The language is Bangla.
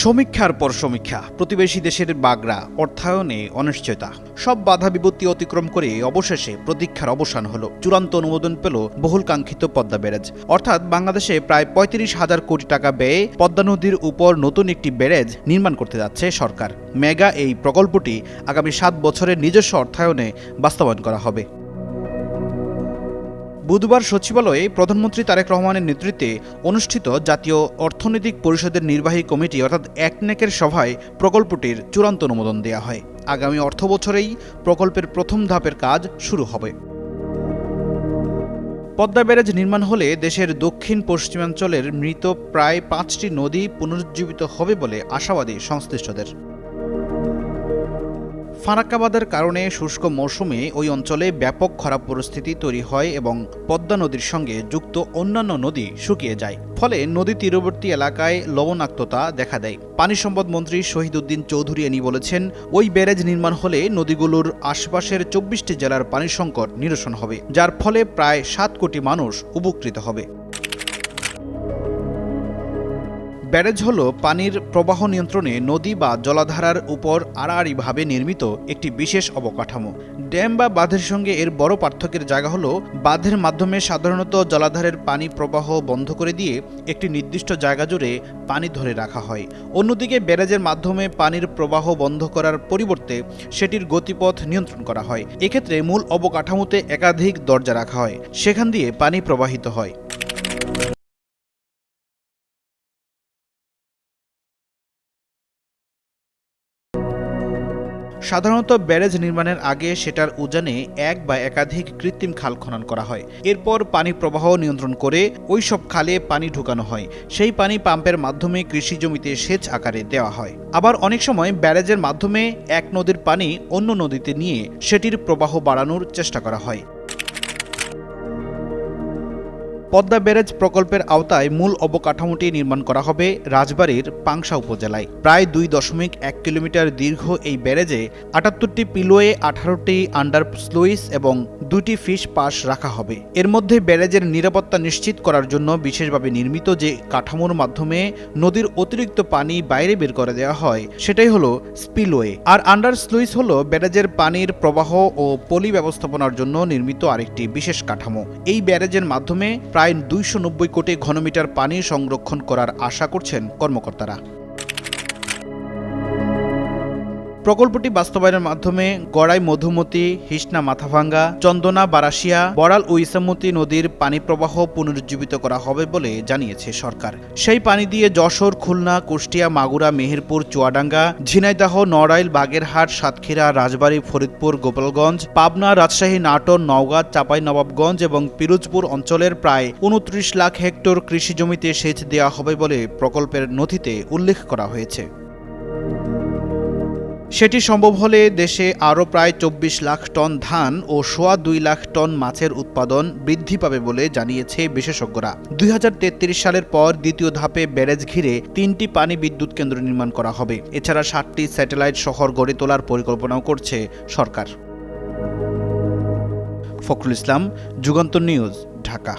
সমীক্ষার পর সমীক্ষা, প্রতিবেশী দেশের বাগড়া, অর্থায়নে অনিশ্চয়তা, সব বাধা বিপত্তি অতিক্রম করে অবশেষে প্রতীক্ষার অবসান হলো। চূড়ান্ত অনুমোদন পেল বহুল কাঙ্ক্ষিত পদ্মা ব্যারেজ। অর্থাৎ বাংলাদেশে প্রায় ৩৫,০০০ কোটি টাকা ব্যয়ে পদ্মা নদীর উপর নতুন একটি ব্যারেজ নির্মাণ করতে যাচ্ছে সরকার। মেগা এই প্রকল্পটি আগামী ৭ বছরের নিজস্ব অর্থায়নে বাস্তবায়ন করা হবে। বুধবার সচিবালয়ে প্রধানমন্ত্রী তারেক রহমানের নেতৃত্বে অনুষ্ঠিত জাতীয় অর্থনৈতিক পরিষদের নির্বাহী কমিটি অর্থাৎ একনেকের সভায় প্রকল্পটির চূড়ান্ত অনুমোদন দেওয়া হয়। আগামী অর্থবছরেই প্রকল্পের প্রথম ধাপের কাজ শুরু হবে। পদ্মা ব্যারেজ নির্মাণ হলে দেশের দক্ষিণ পশ্চিমাঞ্চলের মৃত প্রায় ৫টি নদী পুনরুজ্জীবিত হবে বলে আশাবাদী সংশ্লিষ্টদের। ফারাক্কাবাদের কারণে শুষ্ক মৌসুমে ওই অঞ্চলে ব্যাপক খরা পরিস্থিতি তৈরি হয় এবং পদ্মা নদীর সঙ্গে যুক্ত অন্যান্য নদী শুকিয়ে যায়। ফলে নদী তীরবর্তী এলাকায় লবণাক্ততা দেখা দেয়। পানি সম্পদ মন্ত্রী শহীদ উদ্দিন চৌধুরী বলেছেন, ওই ব্যারেজ নির্মাণ হলে নদীগুলোর আশপাশের ২৪টি জেলার পানি সংকট নিরসন হবে, যার ফলে প্রায় ৭ কোটি মানুষ উপকৃত হবে। ব্যারেজ হল পানির প্রবাহ নিয়ন্ত্রণে নদী বা জলাধারার উপর আড়াআড়িভাবে নির্মিত একটি বিশেষ অবকাঠামো। ড্যাম বা বাঁধের সঙ্গে এর বড় পার্থক্যের জায়গা হলো, বাঁধের মাধ্যমে সাধারণত জলাধারের পানি প্রবাহ বন্ধ করে দিয়ে একটি নির্দিষ্ট জায়গা জুড়ে পানি ধরে রাখা হয়। অন্যদিকে ব্যারেজের মাধ্যমে পানির প্রবাহ বন্ধ করার পরিবর্তে সেটির গতিপথ নিয়ন্ত্রণ করা হয়। এক্ষেত্রে মূল অবকাঠামোতে একাধিক দরজা রাখা হয়, সেখান দিয়ে পানি প্রবাহিত হয়। সাধারণত ব্যারেজ নির্মাণের আগে সেটার উজানে এক বা একাধিক কৃত্রিম খাল খনন করা হয়। এরপর পানি প্রবাহ নিয়ন্ত্রণ করে ওই সব খালে পানি ঢুকানো হয়। সেই পানি পাম্পের মাধ্যমে কৃষি জমিতে সেচ আকারে দেওয়া হয়। আবার অনেক সময় ব্যারেজের মাধ্যমে এক নদীর পানি অন্য নদীতে নিয়ে সেটির প্রবাহ বাড়ানোর চেষ্টা করা হয়। পদ্মা ব্যারেজ প্রকল্পের আওতায় মূল অবকাঠামোটি নির্মাণ করা হবে রাজবাড়ীর পাংশা উপজেলায়। প্রায় ২.১ কিলোমিটার দীর্ঘ এই ব্যারেজে ৭৮টি পিলওয়ে, ১৮টি আন্ডার স্লুইস এবং ২টি ফিশ পাস রাখা হবে। এর মধ্যে ব্যারেজের নিরাপত্তা নিশ্চিত করার জন্য বিশেষভাবে নির্মিত যে কাঠামোর মাধ্যমে নদীর অতিরিক্ত পানি বাইরে বের করে দেওয়া হয় সেটাই হলো স্পিলওয়ে। আর আন্ডার স্লুইস হলো ব্যারেজের পানির প্রবাহ ও পলি ব্যবস্থাপনার জন্য নির্মিত আরেকটি বিশেষ কাঠামো। এই ব্যারেজের মাধ্যমে প্রায় ২৯০ কোটি ঘনমিটার পানি সংরক্ষণ করার আশা করছেন কর্মকর্তারা। প্রকল্পটি বাস্তবায়নের মাধ্যমে গড়াই, মধুমতি, হিসনা, মাথাভাঙ্গা, চন্দনা, বারাসিয়া, বড়াল ও ইসামতি নদীর পানি প্রবাহ পুনরুজ্জীবিত করা হবে বলে জানিয়েছে সরকার। সেই পানি দিয়ে যশোর, খুলনা, কুষ্টিয়া, মাগুরা, মেহেরপুর, চুয়াডাঙ্গা, ঝিনাইদহ, নড়াইল, বাগেরহাট, সাতক্ষীরা, রাজবাড়ী, ফরিদপুর, গোপালগঞ্জ, পাবনা, রাজশাহী, নাটোর, নওগাঁ, চাঁপাইনবাবগঞ্জ এবং পিরোজপুর অঞ্চলের প্রায় ২৯ লাখ হেক্টর কৃষি জমিতে সেচ দেওয়া হবে বলে প্রকল্পের নথিতে উল্লেখ করা হয়েছে। সেটি সম্ভব হলে দেশে আরও প্রায় ২৪ লাখ টন ধান ও ২.২ লাখ টন মাছের উৎপাদন বৃদ্ধি পাবে বলে জানিয়েছে বিশেষজ্ঞরা। ২০৩৩ সালের পর দ্বিতীয় ধাপে ব্যারেজ ঘিরে ৩টি পানি বিদ্যুৎ কেন্দ্র নির্মাণ করা হবে। এছাড়া ৭টি স্যাটেলাইট শহর গড়ে তোলার পরিকল্পনাও করছে সরকার। ফখরুল ইসলাম, যুগান্তর নিউজ, ঢাকা।